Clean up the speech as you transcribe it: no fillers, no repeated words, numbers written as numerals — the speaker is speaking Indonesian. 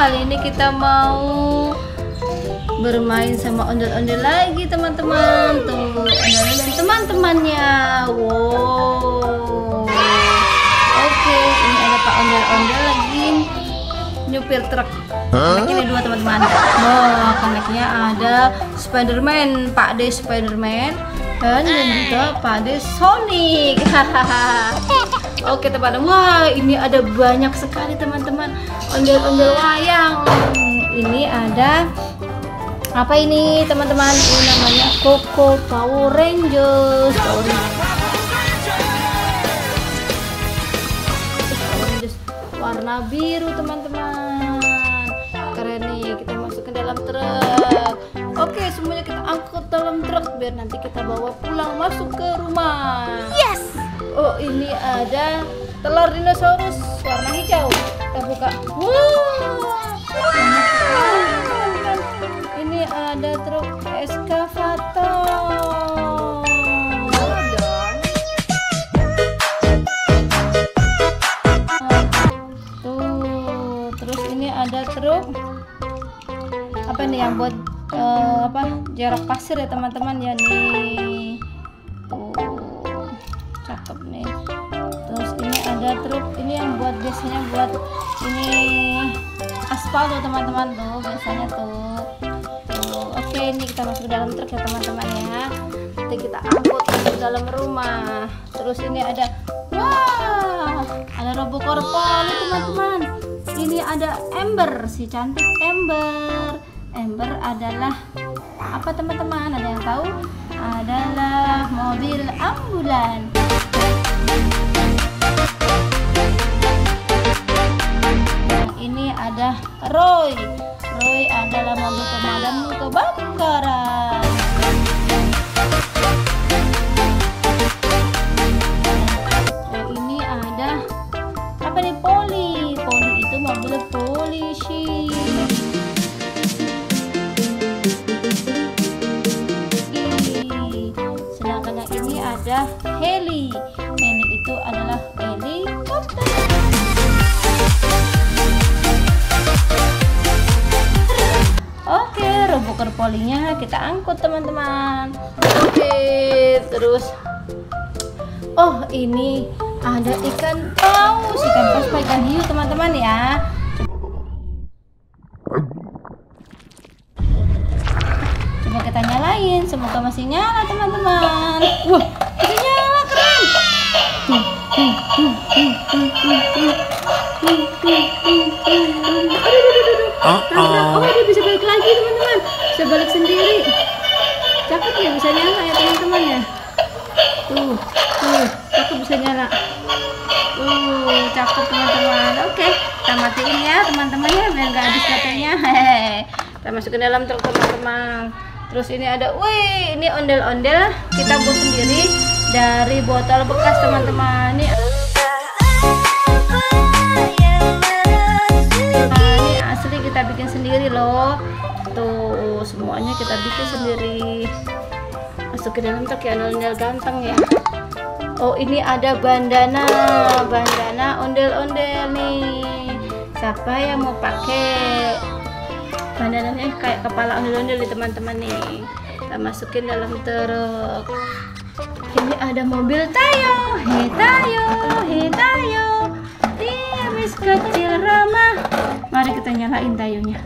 kali ini kita mau bermain sama ondel-ondel lagi teman-teman. Tuh, ondel-ondel dan teman-temannya. Wow. Oke, ini ada Pak Ondel-ondel lagi nyupir truk. Ini dua teman-teman. Wah, koneknya ada Spiderman, Pak D Spiderman dan juga Pak D Sonic. Oke teman-teman, wah ini ada banyak sekali teman-teman ondel-ondel wayang. Ini ada apa ini teman-teman? Ini namanya Coco Power Rangers. Power Rangers warna biru teman-teman. Keren nih, kita masuk ke dalam truk. Oke, semuanya kita angkut dalam truk biar nanti kita bawa pulang masuk ke rumah. Yes. Oh, ini ada telur dinosaurus warna hijau. Kita buka. Ini ada truk eskavator. Tuh, terus ini ada truk apa nih yang buat jarak pasir ya teman-teman ya nih. Tuh, cakep nih. Terus ini ada truk ini yang buat biasanya buat ini aspal tuh teman-teman tuh biasanya tuh. Oke, ini kita masuk ke dalam truk ya teman-teman ya. Nanti kita angkut ke dalam rumah. Terus ini ada ada RoboCorpoli teman-teman. Ini ada Ember, si cantik Ember. Ember adalah apa teman-teman? Ada yang tahu? Adalah mobil ambulan. Yang ini ada Roy. Roy adalah mobil pemadam kebakaran. Yang ini ada apa nih? Poli. Poli itu mobil polisi. Sedangkan yang ini ada heli. Heli itu adalah helikopter. Oke, RoboCorpolinya kita angkut teman-teman. Oke, terus oh ini ada ikan paus, ikan paus, ikan hiu teman-teman ya. Coba kita nyalain, semoga masih nyala teman-teman. Wah, masih nyala, keren. Oh, dia bisa balik lagi teman-teman, bisa balik sendiri. Cakep ya, bisa nyala ya teman-teman ya. Tuh, cakep bisa nyala. Cakep teman-teman. Oke, kita matiin ya teman-teman ya biar nggak habis baterainya. Kita masuk ke dalam truk teman-teman. Terus ini ada, wih, ini ondel-ondel kita buat sendiri dari botol bekas teman-teman. Ini asli kita bikin sendiri loh. Tuh, semuanya kita bikin sendiri. Masuk ke dalam truk ya, ondel-ondel ganteng ya. Oh, ini ada bandana ondel-ondel nih. Siapa yang mau pakai bandananya kayak kepala ondel-ondel nih teman-teman nih. Kita masukin dalam truk. Ini ada mobil Tayo. Hei Tayo, hei Tayo. Dia bis kecil ramah. Mari kita nyalain Tayonya.